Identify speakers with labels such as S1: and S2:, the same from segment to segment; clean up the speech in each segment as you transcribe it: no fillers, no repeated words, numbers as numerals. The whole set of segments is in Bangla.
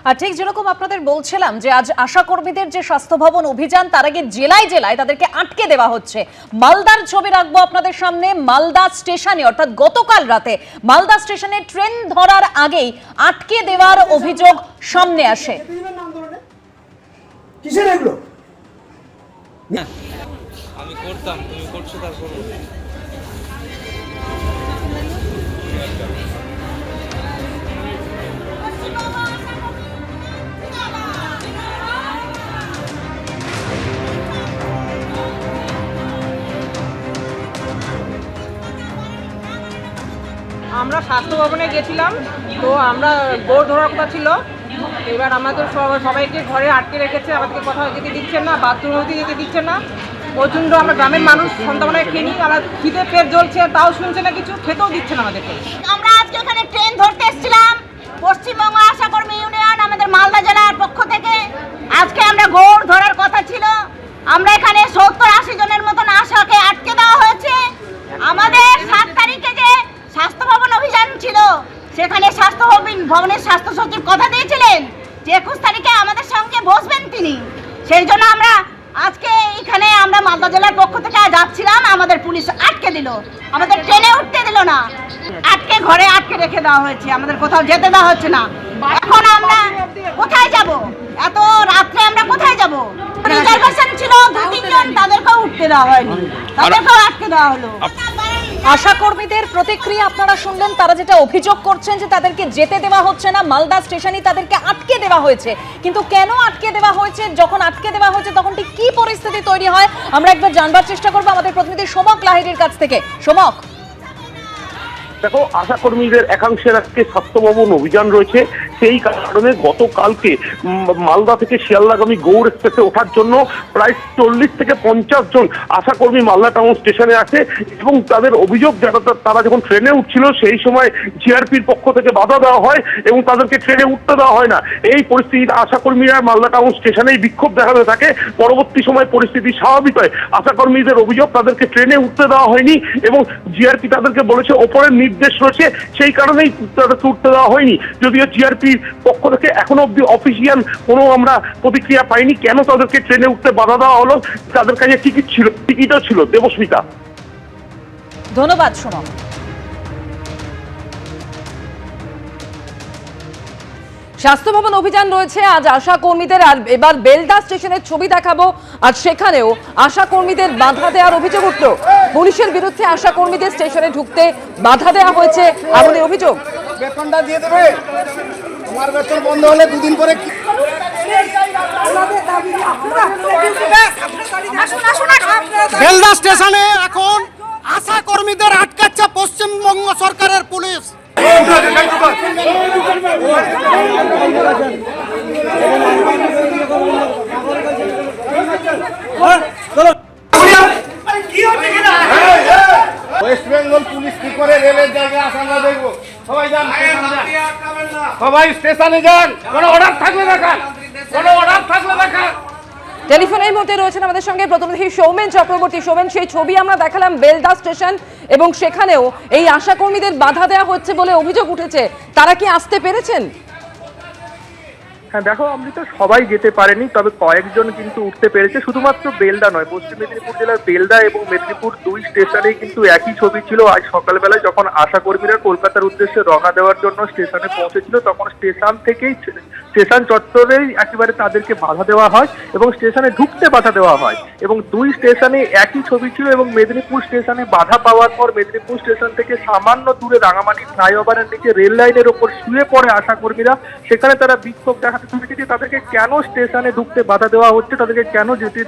S1: আর ঠিক যেরকম আপনাদের বলছিলাম যে আজ আশা কর্মীদের যে স্বাস্থ্য ভবন অভিযান, তার আগে জেলায় জেলায় তাদেরকে আটকে দেওয়া হচ্ছে। মালদার ছবি রাখবো আপনাদের সামনে। মালদা স্টেশনে অর্থাৎ গতকাল রাতে মালদা স্টেশনে ট্রেন ধরার আগেই আটকে দেওয়ার অভিযোগ সামনে আসে।
S2: কিসের এগুলো?
S3: আমি করতাম, তুমি করছো তারপর
S4: আমরা স্বাস্থ্য ভবনে গেছিলাম, তো আমরা বোর্ড ধরার কথা ছিল। এবার আমাদের সবাইকে ঘরে আটকে রেখেছে, আমাদেরকে কোথাও যেতে দিচ্ছে না, বাথরুমে যেতে দিচ্ছে না। প্রচণ্ড আমরা গ্রামের মানুষ সন্ধ্যাবেলায় খেয়ে নিই, আমরা খিদে পেট জ্বলছে, তাও শুনছে না, কিছু খেতেও দিচ্ছে না আমাদেরকে।
S5: আমরা আজকে এখানে ট্রেন ধরতে এসেছিলাম পশ্চিমবঙ্গ আশাকর্মী ইউনিয়ন আমাদের মালদা জেলার পক্ষ থেকে। আজকে আমরা গৌড় ধরার কথা ছিল। আমরা এখানে 70-80 জনের মতন আশাকে আটকে দেওয়া হয়েছে। আমাদের 7 তারিখে যে স্বাস্থ্য ভবন অভিযান ছিল, সেখানে স্বাস্থ্য ভবনের স্বাস্থ্য সচিব কথা দিয়েছিলেন যে 21 তারিখে আমাদের সঙ্গে বসবেন তিনি। সেই জন্য আমরা আজকে এখানে আমরা মালদা জেলার পক্ষ থেকে যাচ্ছিলাম, আমাদের পুলিশ আটকে দিল, আমাদের ট্রেনে উঠতে দিল না, আটকে ঘরে আটকে রেখে দেওয়া হয়েছে, আমাদের কোথাও যেতে দেওয়া হচ্ছে না। এখন আমরা কোথায় যাব? এত রাত্রে আমরা কোথায় যাব? রিজার্ভেশন ছিল 2-3 জন, তাদেরকেও উঠতে দেওয়া হয়নি, তাদেরকেও আটকে দেওয়া হলো।
S1: আশা কর্মীদের প্রতিক্রিয়া আপনারা শুনলেন। তারা যেটা অভিযোগ করছেন যে তাদেরকে যেতে দেওয়া হচ্ছে না, মালদা স্টেশনে তাদেরকে আটকে দেওয়া হয়েছে। কিন্তু কেন আটকে দেওয়া হয়েছে, যখন আটকে দেওয়া হয়েছে তখন ঠিক কি পরিস্থিতি তৈরি হয়, আমরা একবার জানবার চেষ্টা করবো আমাদের প্রতিনিধি সমক লাহিড়ীর কাছ থেকে। সমক,
S6: দেখো, আশা কর্মীদের একাংশের আজকে স্বাস্থ্য ভবন অভিযান রয়েছে। সেই কারণে গতকালকে মালদা থেকে শিয়ালদাগামী গৌড় এক্সপ্রেসে ওঠার জন্য প্রায় 40 থেকে 50 জন আশা কর্মী মালদা টাউন স্টেশনে আসে এবং তাদের অভিযোগ, তারা যখন ট্রেনে উঠছিল সেই সময় জিআরপির পক্ষ থেকে বাধা দেওয়া হয় এবং তাদেরকে ট্রেনে উঠতে দেওয়া হয় না। এই পরিস্থিতিতে আশা কর্মীরা মালদা টাউন স্টেশনেই বিক্ষোভ দেখাতে থাকে। পরবর্তী সময় পরিস্থিতি স্বাভাবিক হয়। আশা কর্মীদের অভিযোগ, তাদেরকে ট্রেনে উঠতে দেওয়া হয়নি এবং জিআরপি তাদেরকে বলেছে ওপরের নির্দেশ রয়েছে, সেই কারণেই তাদেরকে উঠতে দেওয়া হয়নি। যদিও জিআরপির পক্ষ থেকে এখনো অব্দি অফিসিয়াল কোনো আমরা প্রতিক্রিয়া পাইনি কেন তাদেরকে ট্রেনে উঠতে বাধা দেওয়া হলো। তাদের কাছে টিকিটও ছিল। দেবস্মিতা,
S1: ধন্যবাদ সমক। স্বাস্থ্য ভবন অভিযান রয়েছে আজ আশা কর্মীদের। আর এবার বেলদা স্টেশনের ছবি দেখাবো। আর সেখানেও আশা কর্মীদের বাধা দেওয়ার অভিযোগ উঠল। পুলিশের বিরুদ্ধে আশা কর্মীদের স্টেশনে ঢুকতে বাধা দেওয়া হয়েছে এমনই অভিযোগ।
S2: বেতনটা দিয়ে দেবে, তোমার বেতন বন্ধ হলে 2 দিন পরে
S7: বেলদা স্টেশনে এখন আশা কর্মীদের আটকাচ্ছে পশ্চিমবঙ্গ সরকারের পুলিশ।
S2: ওয়েস্ট বেঙ্গল পুলিশ কি করে রেলের জায়গায় আসা আমরা দেখবো। সবাই যান, সবাই স্টেশনে যান। কোনো অর্ডার থাকলে দেখান, কোনো অর্ডার থাকলে দেখান।
S1: টেলিফোনের মধ্যে রয়েছেন আমাদের সঙ্গে প্রতিনিধি সৌমেন চক্রবর্তী। সৌমেন, সেই ছবি আমরা দেখালাম বেলদা স্টেশন, এবং সেখানেও এই আশা কর্মীদের বাধা দেওয়া হচ্ছে বলে অভিযোগ উঠেছে। তারা কি আসতে পেরেছেন?
S6: হ্যাঁ দেখো, অমৃতা, সবাই যেতে পারেনি, তবে কয়েকজন কিন্তু উঠতে পেরেছে। শুধুমাত্র বেলদা নয়, পশ্চিম মেদিনীপুর জেলার বেলদা এবং মেদিনীপুর 2 স্টেশনেই কিন্তু একই ছবি ছিল। আজ সকালবেলায় যখন আশা কর্মীরা কলকাতার উদ্দেশ্যে রওনা দেওয়ার জন্য স্টেশনে পৌঁছেছিল, তখন স্টেশন থেকেই স্টেশন চত্বরেই একেবারে তাদেরকে বাধা দেওয়া হয় এবং স্টেশনে ঢুকতে বাধা দেওয়া হয়। এবং 2 স্টেশনে একই ছবি ছিল। এবং মেদিনীপুর স্টেশনে বাধা পাওয়ার পর মেদিনীপুর স্টেশন থেকে সামান্য দূরে রাঙামাটি ফ্লাইওভারের নিচে রেল লাইনের ওপর শুয়ে পড়ে আশা কর্মীরা। সেখানে তারা বিক্ষোভ দেখাতে শুনেছে যে তাদেরকে কেন স্টেশনে ঢুকতে বাধা দেওয়া হচ্ছে, তাদেরকে কেন যেতে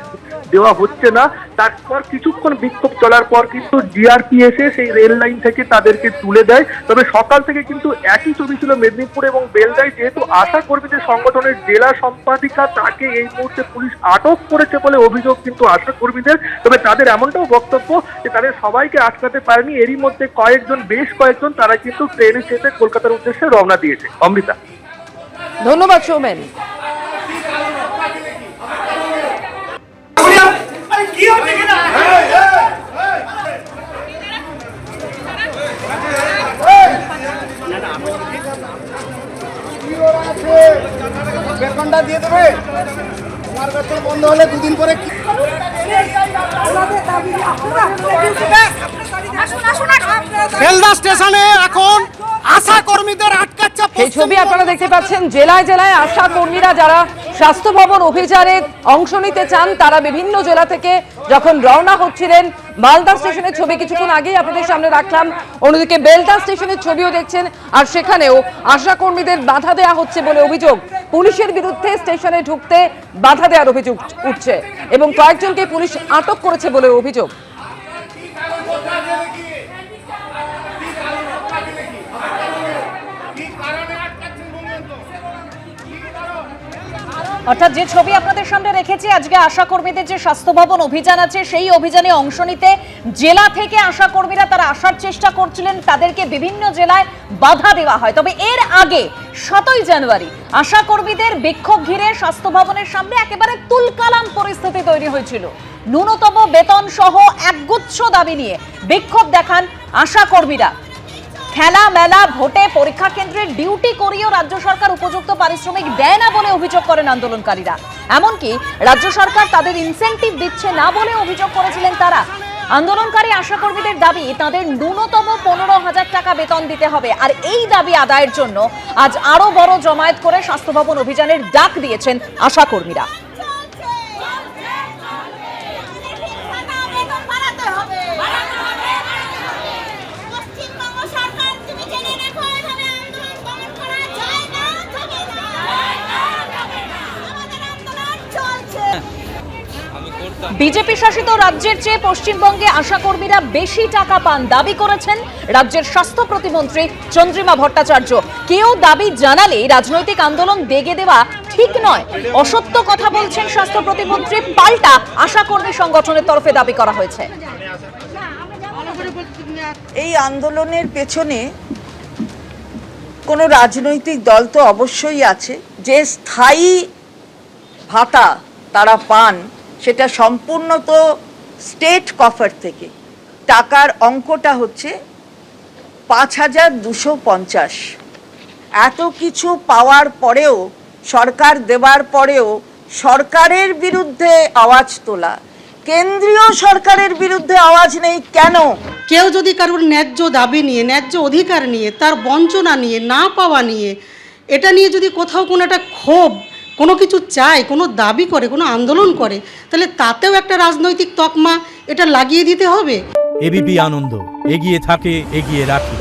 S6: দেওয়া হচ্ছে না। তারপর কিছুক্ষণ বিক্ষোভ চলার পর কিন্তু জিআরপি এসে সেই রেল লাইন থেকে তাদেরকে তুলে দেয়। তবে সকাল থেকে কিন্তু একই ছবি ছিল মেদিনীপুর এবং বেলদায়। যেহেতু আশা কর্মীদের সংগঠনের জেলা সম্পাদিকা, তাকে এই মুহূর্তে পুলিশ আটক করেছে বলে অভিযোগ কিন্তু আশা কর্মীদের। তবে তাদের এমনটাও বক্তব্য যে তাদের সবাইকে আটকাতে পারেনি। এরই মধ্যে বেশ কয়েকজন তারা কিন্তু ট্রেনে চেপে কলকাতার উদ্দেশ্যে রওনা দিয়েছে। অমৃতা,
S1: ধন্যবাদ সৌমেন।
S2: আছে বেতনটা দিয়ে দেবে। তোমার বেতন বন্ধ হলে দুদিন পরে কি
S7: বেলদা স্টেশনে এখন আশা কর্মীদের আটকাচ্ছে
S8: এই ছবি আপনারা দেখতে পাচ্ছেন, জেলায় জেলায় আশা কর্মীরা যারা স্বাস্থ্য ভবন অভিযানে অংশ নিতে চান তারা বিভিন্ন জেলা থেকে যখন রওনা হচ্ছিলেন, মালদা স্টেশনের ছবি কিছুক্ষণ আগেই আপনাদের সামনে রাখলাম, অন্যদিকে বেলদা স্টেশনের ছবিও দেখছেন, আর সেখানেও আশা কর্মীদের বাধা দেওয়া হচ্ছে বলে অভিযোগ। পুলিশের বিরুদ্ধে স্টেশনে ঢুকতে বাধা দেওয়ার অভিযোগ উঠছে এবং কয়েকজনকে পুলিশ আটক করেছে বলে অভিযোগ।
S1: অর্থাৎ যে ছবি আপনাদের সামনে রেখেছি, আজকে আশা কর্মীদের যে স্বাস্থ্য ভবন অভিযান আছে সেই অভিযানে অংশ নিতে জেলা থেকে আশা কর্মীরা তারা আসার চেষ্টা করছিলেন, তাদেরকে বিভিন্ন জেলায় বাধা দেওয়া হয়। তবে এর আগে 7ই জানুয়ারি আশা কর্মীদের বিক্ষোভ ঘিরে স্বাস্থ্য ভবনের সামনে একেবারে তুলকালাম পরিস্থিতি তৈরি হয়েছিল। ন্যূনতম বেতন সহ একগুচ্ছ দাবি নিয়ে বিক্ষোভ দেখান আশা কর্মীরা। খেলা মেলা ভোটে পরীক্ষা কেন্দ্রের ডিউটি করিয়েও রাজ্য সরকার উপযুক্ত পারিশ্রমিক দেয় না বলে অভিযোগ করেন আন্দোলনকারীরা। এমনকি রাজ্য সরকার তাদের ইনসেনটিভ দিচ্ছে না বলে অভিযোগ করেছিলেন তারা। আন্দোলনকারী আশা কর্মীদের দাবি তাদের ন্যূনতম 15,000 টাকা বেতন দিতে হবে, আর এই দাবি আদায়ের জন্য আজ আরো বড় জমায়েত করে স্বাস্থ্য ভবন অভিযানের ডাক দিয়েছেন আশা কর্মীরা। বিজেপি শাসিত রাজ্যের চেয়ে পশ্চিমবঙ্গে আশা কর্মীরা বেশি টাকা পান দাবি করেছেন রাজ্যের স্বাস্থ্য প্রতিমন্ত্রী চন্দ্রিমা ভট্টাচার্য। কেউ দাবি জানালে রাজনৈতিক আন্দোলন দেগে দেওয়া ঠিক নয়, অসত্য কথা বলছেন স্বাস্থ্য প্রতিমন্ত্রী, পাল্টা আশা কর্মী সংগঠনের তরফে দাবি করা হয়েছে।
S9: এই আন্দোলনের পেছনে কোনো রাজনৈতিক দল তো অবশ্যই আছে। যে স্থায়ী ভাতা তারা পান সেটা সম্পূর্ণ তো স্টেট কফার থেকে। টাকার অঙ্কটা হচ্ছে 5,250। এত কিছু পাওয়ার পরেও, সরকার দেওয়ার পরেও সরকারের বিরুদ্ধে আওয়াজ তোলা, কেন্দ্রীয় সরকারের বিরুদ্ধে আওয়াজ নেই কেন?
S10: কেউ যদি কারোর ন্যায্য দাবি নিয়ে, ন্যায্য অধিকার নিয়ে, তার বঞ্চনা নিয়ে, না পাওয়া নিয়ে, এটা নিয়ে যদি কোথাও কোনো একটা ক্ষোভ, কোনো কিছু চায়, কোনো দাবি করে, কোনো আন্দোলন করে, তাহলে তাতেও একটা রাজনৈতিক তকমা এটা লাগিয়ে দিতে হবে।
S11: এবিপি আনন্দ, এগিয়ে থাকে, এগিয়ে রাখে।